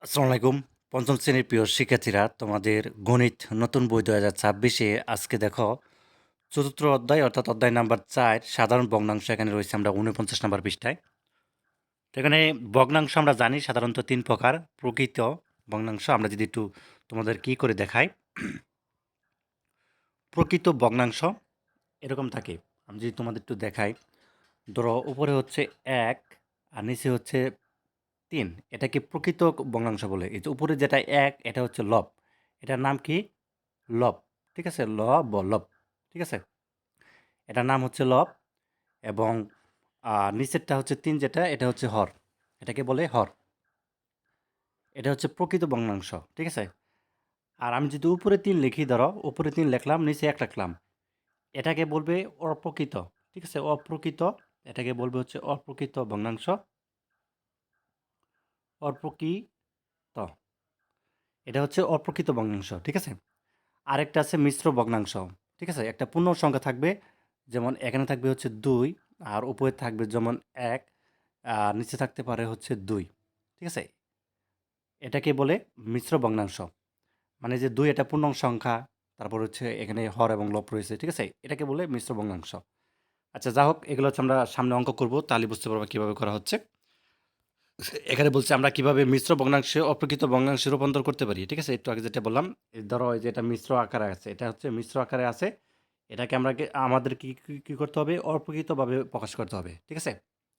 আসসালামু আলাইকুম। পঞ্চম শ্রেণীর প্রিয় শিক্ষার্থীরা, তোমাদের গণিত নতুন বই ২০২৬-এ আজকে দেখো চতুর্থ অধ্যায় অর্থাৎ অধ্যায় নাম্বার ৪ সাধারণ ভগ্নাংশ এখানে রয়েছে আমরা ৪৯ নম্বর পৃষ্ঠায়। তো এখানে ভগ্নাংশ আমরা জানি সাধারণত ৩ প্রকার। প্রকৃত ভগ্নাংশ আমরা যদি একটু তোমাদের কি করে দেখাই, প্রকৃত ভগ্নাংশ এরকম থাকে। আমি যদি তোমাদের একটু দেখাই, ধরো উপরে হচ্ছে ১ আর নিচে হচ্ছে ৩, এটাকে প্রকৃত ভগ্নাংশ বলে। এই যে উপরে যেটা ১ এটা হচ্ছে লব। এটার নাম কি? লব। ঠিক আছে? লব। ঠিক আছে? এটার নাম হচ্ছে লব এবং নিচেরটা হচ্ছে ৩ যেটা এটা হচ্ছে হর। এটাকে বলে হর। এটা হচ্ছে প্রকৃত ভগ্নাংশ। ঠিক আছে? আর আমি যদি উপরে ৩ লিখি, ধরো উপরে ৩ লিখলাম, নিচে ১ রাখলাম। এটাকে বলবে অপ্রকৃত। ঠিক আছে? অপ্রকৃত। এটাকে বলবে হচ্ছে অপ্রকৃত ভগ্নাংশ। অপ্রকৃত। এটা হচ্ছে অপ্রকৃত ভগ্নাংশ। ঠিক আছে? আরেকটা আছে মিশ্র ভগ্নাংশ। ঠিক আছে? একটা পূর্ণ সংখ্যা থাকবে, যেমন এখানে থাকবে হচ্ছে ২ আর উপরে থাকবে যেমন ১ আর নিচে থাকতে পারে হচ্ছে ২। ঠিক আছে? এটাকে বলে মিশ্র ভগ্নাংশ। মানে যে ২ এটা পূর্ণ সংখ্যা, তারপর হচ্ছে এখানে হর এবং লব রয়েছে। ঠিক আছে? এটাকে বলে মিশ্র ভগ্নাংশ। আচ্ছা, যা হোক, এগুলো হচ্ছে আমরা সামনে অঙ্ক করব, তাহলে বুঝতে পারবো কিভাবে করা হচ্ছে। এখানে বলছে আমরা কিভাবে মিশ্র ভগ্নাংশে অপ্রকৃত ভগ্নাংশে রূপান্তর করতে পারি। ঠিক আছে? একটু আগে যেটা বললাম, ধরো এই যে এটা মিশ্র আকারে আছে, এটা হচ্ছে মিশ্র আকারে আছে। এটাকে আমাদের কি করতে হবে? অপ্রকৃতভাবে প্রকাশ করতে হবে। ঠিক আছে?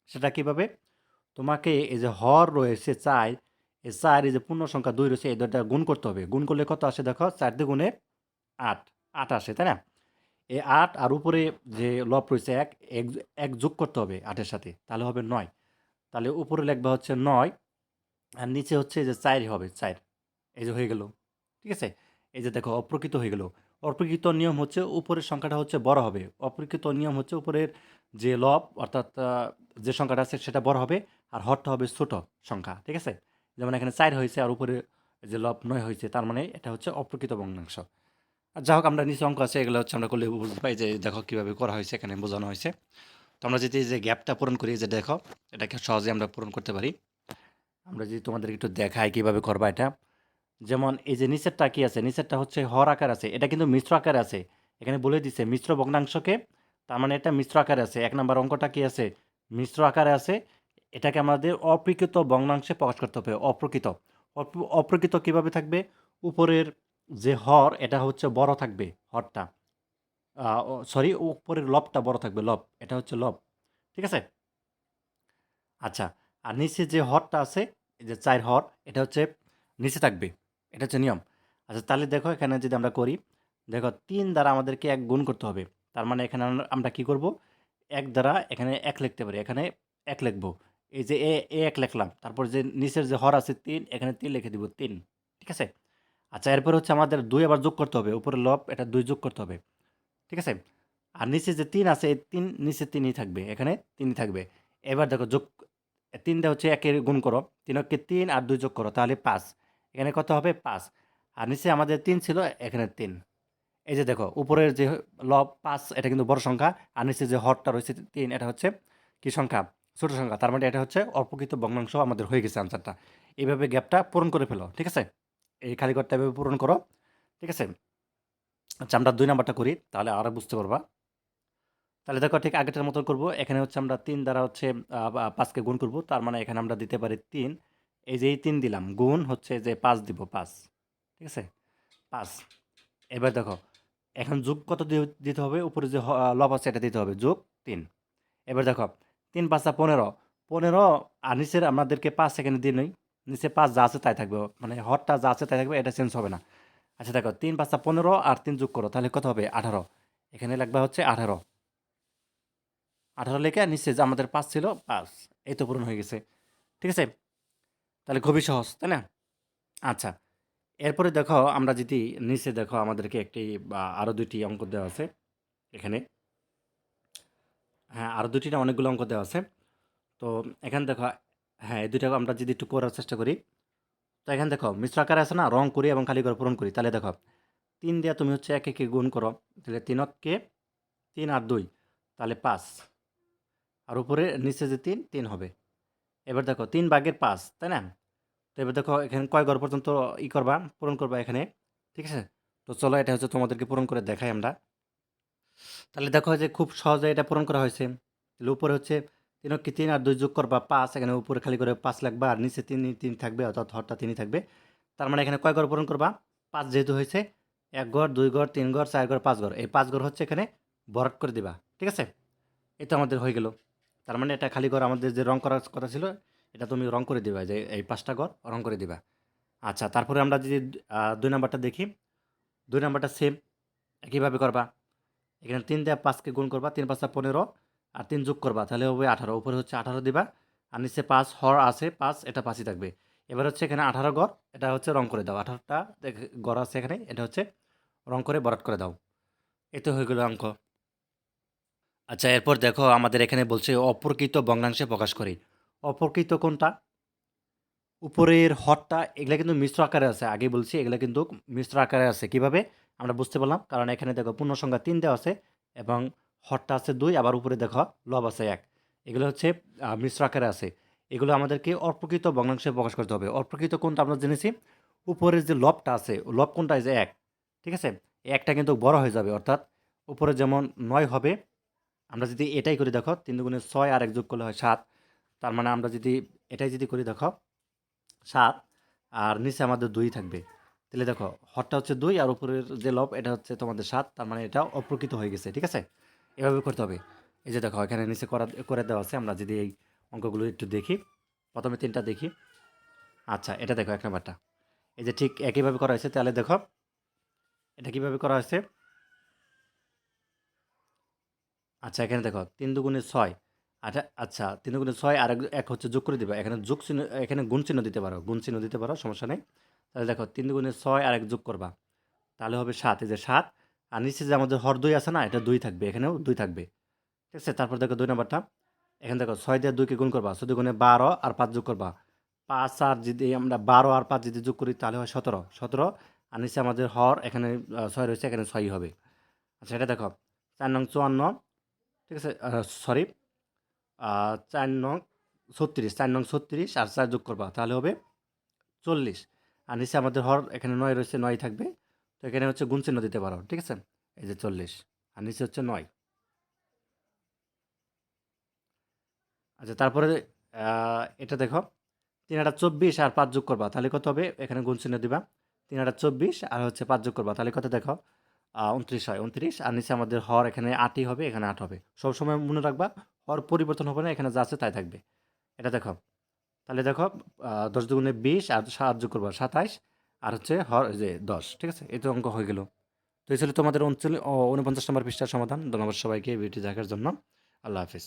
সেটা কিভাবে? তোমাকে এই যে হর রয়েছে ৪, এই ৪ এই যে পূর্ণ সংখ্যা ২ রয়েছে, এই ২টা গুণ করতে হবে। গুণ করলে কত আসে দেখো? ৪ দ্বিগুণে ৮, ৮ আসে, তাই না? এই ৮ আর উপরে যে লব রয়েছে ১, ১ যোগ করতে হবে ৮ এর সাথে, তাহলে হবে ৯। তাহলে উপরে লিখবা হচ্ছে ৯ আর নিচে হচ্ছে যে ৪ হবে, ৪। এই যে হয়ে গেল। ঠিক আছে? এই যে দেখো অপ্রকৃত হয়ে গেল। অপ্রকৃত নিয়ম হচ্ছে উপরের সংখ্যাটা হচ্ছে বড় হবে। অপ্রকৃত নিয়ম হচ্ছে উপরের যে লব অর্থাৎ যে সংখ্যাটা আছে সেটা বড় হবে আর হরটা হবে ছোট সংখ্যা। ঠিক আছে? যেমন এখানে ৪ হয়েছে আর উপরে যে লব ৯ হয়েছে, তার মানে এটা হচ্ছে অপ্রকৃত ভগ্নাংশ। আর যা হোক, আমরা নিচে অঙ্ক আছে এগুলো হচ্ছে আমরা করলে বুঝতে পাই যে দেখো কিভাবে করা হয়েছে, এখানে বোঝানো হয়েছে। তো আমরা যদি এই যে গ্যাপটা পূরণ করি, যে দেখো এটাকে সহজে আমরা পূরণ করতে পারি। আমরা যদি তোমাদের একটু দেখাই কিভাবে করবা এটা। যেমন এই যে নিচেরটা কি আছে? নিচেরটা হচ্ছে হর আকার আছে। এটা কিন্তু মিশ্র আকারে আছে। এখানে বলে দিছে মিশ্র ভগ্নাংশকে, তার মানে এটা মিশ্র আকারে আছে। ১ নাম্বার অঙ্কটা কি আছে? মিশ্র আকারে আছে। এটাকে আমাদের অপ্রকৃত ভগ্নাংশে প্রকাশ করতে হবে। অপ্রকৃত। অপ্রকৃত কিভাবে থাকবে? উপরের যে হর এটা হচ্ছে বড় থাকবে, হরটা। সরি, উপরের লবটা বড় থাকবে, লব। এটা হচ্ছে লব। ঠিক আছে? আচ্ছা, আর নিচে যে হরটা আছে, এই যে ৪ হর, এটা হচ্ছে নিচে থাকবে। এটা হচ্ছে নিয়ম। আচ্ছা, তাহলে দেখো এখানে যদি আমরা করি, দেখো ৩ দ্বারা আমাদেরকে ১ গুণ করতে হবে। তার মানে এখানে আমরা কি করব? ১ দ্বারা এখানে ১ লিখতে পারি। এখানে ১ লিখব। এই যে ১ লিখলাম। তারপর যে নিচের যে হর আছে ৩, এখানে ৩ লিখে দিব, ৩। ঠিক আছে? আচ্ছা, এরপর হচ্ছে আমাদের ২ আবার যোগ করতে হবে। উপরে লব, এটা ২ যোগ করতে হবে। ঠিক আছে? আর নিচে যে ৩ আছে, এই ৩ নিচে ৩ই থাকবে। এখানে ৩ই থাকবে। এবার দেখো যোগ ৩ দিয়ে হচ্ছে ১ এর গুণ করো। ৩ অক্ষে ৩ আর ২ যোগ করো, তাহলে ৫। এখানে কত হবে? ৫। আর নিচে আমাদের ৩ ছিল, এখানে ৩। এই যে দেখো উপরের যে লব ৫, এটা কিন্তু বড় সংখ্যা। আর নিচে যে হরটা রয়েছে ৩, এটা হচ্ছে কি সংখ্যা? ছোট সংখ্যা। তার মানে এটা হচ্ছে অপ্রকৃত ভগ্নাংশ আমাদের হয়ে গেছে আনসারটা। এইভাবে গ্যাপটা পূরণ করে ফেলো। ঠিক আছে? এই খালি ঘরটা এভাবে পূরণ করো। ঠিক আছে? আচ্ছা, আমরা ২ নাম্বারটা করি, তাহলে আরো বুঝতে পারবা। তাহলে দেখো ঠিক আগেরটার মতো করব। এখানে হচ্ছে আমরা ৩ দ্বারা হচ্ছে ৫ কে গুণ করব। তার মানে এখানে আমরা দিতে পারি ৩। এই যে এই ৩ দিলাম, গুণ হচ্ছে যে ৫ দিব, ৫। ঠিক আছে? ৫। এবার দেখো এখন যোগ কত দিতে হবে? উপরে যে লব আছে এটা দিতে হবে, যোগ ৩। এবার দেখো ৩ ৫ ১৫। ১৫ আর নিচের আমাদেরকে ৫ এখানে দিয়ে নেই। নিচে ৫ যা আছে তাই থাকবে। মানে হরটা যা আছে তাই থাকবে, এটা চেঞ্জ হবে না। আচ্ছা দেখো ৩ ৫ ১৫ আর ৩ যোগ করো, তাহলে কত হবে? ১৮। এখানে লাগবে হচ্ছে ১৮। ১৮ লেখা নিচে যে আমাদের ৫ ছিল, ৫। এই তো পূরণ হয়ে গেছে। ঠিক আছে? তাহলে খুবই সহজ, তাই না? আচ্ছা। এরপরে দেখো আমরা যদি নিচে দেখো আমাদেরকে একটি বা আরো ২ টি অঙ্ক দেওয়া আছে এখানে। হ্যাঁ, আরো ২ টি না, অনেকগুলো অঙ্ক দেওয়া আছে। তো এখানে দেখো, হ্যাঁ, এই ২ টা আমরা যদি একটু করার চেষ্টা করি। তো এখানে দেখো মিশ্র আকারে আছে না? রং করি এবং খালি ঘর পূরণ করি। তাহলে দেখো ৩ দিয়া তুমি হচ্ছে ১ একে গুণ করো। তাহলে ৩ কে ৩ আর ২, তাহলে ৫। আর উপরে নিচে যে ৩, ৩ হবে। এবার দেখো ৩ ভাগের ৫, তাই না? তো এবার দেখো এখানে কয় ঘর পর্যন্ত করবা, পূরণ করবা এখানে, ঠিক আছে? তো চলো এটা হচ্ছে তোমাদেরকে পূরণ করে দেখাই আমরা। তাহলে দেখো যে খুব সহজে এটা পূরণ করা হয়েছে। তাহলে উপরে হচ্ছে ৩ কি ৩ আর ২ যোগ করবা ৫, এখানে উপরে খালি করে ৫ লিখবা আর নিচে ৩ থাকবে, অর্থাৎ হরটা ৩ই থাকবে। তার মানে এখানে কয় ঘর পূরণ করবা? ৫ যেহেতু হয়েছে, ১ ঘর, ২ ঘর, ৩ ঘর, ৪ ঘর, ৫ ঘর। এই ৫ ঘর হচ্ছে এখানে ভরাট করে দিবা। ঠিক আছে? এই তো আমাদের হয়ে গেল। তার মানে এটা খালি ঘর আমাদের যে রং করার কথা ছিল, এটা তুমি রং করে দিবা, যে এই ৫টা ঘর রং করে দিবা। আচ্ছা, তারপরে আমরা যদি ২ নাম্বারটা দেখি, ২ নাম্বারটা সেম একইভাবে করবা। এখানে ৩ দিয়ে ৫কে গুণ করবা, ৩ ৫ ১৫ আর ৩ যোগ করবা, তাহলে হবে ১৮। উপরে হচ্ছে ১৮ দিবা আর নিচে ৫ হর আছে ৫, এটা ৫ই থাকবে। এবার হচ্ছে এখানে ১৮ ঘর, এটা হচ্ছে রং করে দাও। ১৮টা ঘর আছে এখানে, এটা হচ্ছে রং করে ভরাট করে দাও। এই তো হয়ে গেল অঙ্ক। আচ্ছা, এরপর দেখো আমাদের এখানে বলছে অপ্রকৃত ভগ্নাংশে প্রকাশ করি। অপ্রকৃত কোনটা? উপরের হরটা এগুলা কিন্তু মিশ্র আকারে আছে। আগেই বলছি এগুলা কিন্তু মিশ্র আকারে আছে। কিভাবে আমরা বুঝতে পারলাম? কারণ এখানে দেখো পূর্ণ সংখ্যা ৩ দেওয়া আছে এবং হরটা আছে ২, আবার উপরে দেখো লব আছে ১। এগুলো হচ্ছে মিশ্র আকারে আছে। এগুলো আমাদেরকে অপ্রকৃত ভগ্নাংশে প্রকাশ করতে হবে। অপ্রকৃত কোনটা আমরা জেনেছি? উপরের যে লবটা আছে, লব কোনটা? এই যে ১। ঠিক আছে? এই ১টা কিন্তু বড় হয়ে যাবে। অর্থাৎ উপরে যেমন ৯ হবে, আমরা যদি এটাই করি দেখো ৩ দুগুণে ৬ আর ১ যোগ করলে হয় ৭। তার মানে আমরা যদি এটাই যদি করি দেখো ৭ আর নিচে আমাদের ২ থাকবে। তাহলে দেখো হরটা হচ্ছে ২ আর উপরের যে লব এটা হচ্ছে তোমাদের ৭, তার মানে এটা অপ্রকৃত হয়ে গেছে। ঠিক আছে? এভাবে করতে হবে। এই যে দেখো এখানে নিচে করে দেওয়া আছে। আমরা যদি এই অঙ্কগুলো একটু দেখি, প্রথমে ৩টা দেখি। আচ্ছা, এটা দেখো ১ নাম্বারটা। এই যে ঠিক একইভাবে করা হয়েছে। তাহলে দেখো এটা কিভাবে করা হয়েছে? আচ্ছা, এখানে দেখো ৩ দুগুণে ৬। আচ্ছা ৩ দুগুণে ৬ আর ১ হচ্ছে যোগ করে দিবা। এখানে যোগ চিহ্ন, এখানে গুণ চিহ্ন দিতে পারো। গুণ চিহ্ন দিতে পারো, সমস্যা নেই। তাহলে দেখো ৩ দুগুণে ৬ আর ১ যোগ করবা। তাহলে হবে ৭। এই যে ৭ আর নিচে যে আমাদের হর ২ আছে না? এটা ২ থাকবে। এখানেও ২ থাকবে। ঠিক আছে? তারপর দেখো ২ নাম্বারটা। এখানে দেখো ৬ দিয়ে ২ কে গুণ করবা। ৬ দুগুণে ১২ আর ৫ যোগ করবা। ৫ আর যদি আমরা ১২ আর ৫ যদি যোগ করি তাহলে হয় ১৭। ১৭ আর নিচে আমাদের হর এখানে ৬ রয়েছে, এখানে ৬ই হবে। আচ্ছা, এটা দেখো ৪ নং ৫৪। ঠিক আছে? সরি, ৪ নং ৩৬। ৪ নং ৩৬ আর ৪ যোগ করবা। তাহলে হবে ৪০। আর নিচে আমাদের হর এখানে ৯ রয়েছে, ৯ থাকবে। তো এখানে হচ্ছে গুণ চিহ্ন দিতে পারো। ঠিক আছে? এই যে ৪০ আর নিচে হচ্ছে ৯। আচ্ছা, তারপরে এটা দেখো ৩ আটা ২৪ আর ৫ যোগ করবা। তাহলে কত হবে? এখানে গুণ চিহ্ন দিবা। ৩ আটা ২৪ আর হচ্ছে ৫ যোগ করবা। তাহলে কত দেখো? ২৯ হয়। ২৯ আর নিচে আমাদের হর এখানে ৮ই হবে, এখানে ৮ হবে। সবসময় মনে রাখবা হর পরিবর্তন হবে না, এখানে যা আছে তাই থাকবে। এটা দেখো। তাহলে দেখো ১০ দুগুণে ২০ আর ৭ যোগ করবা ২৭ আর হচ্ছে হর এই যে ১০। ঠিক আছে? এই তো অঙ্ক হয়ে গেল। তো এই ছিল তোমাদের ৪৯ নম্বর পৃষ্ঠার সমাধান। ধন্যবাদ সবাইকে এই ভিডিওটি দেখার জন্য। আল্লাহ হাফেজ।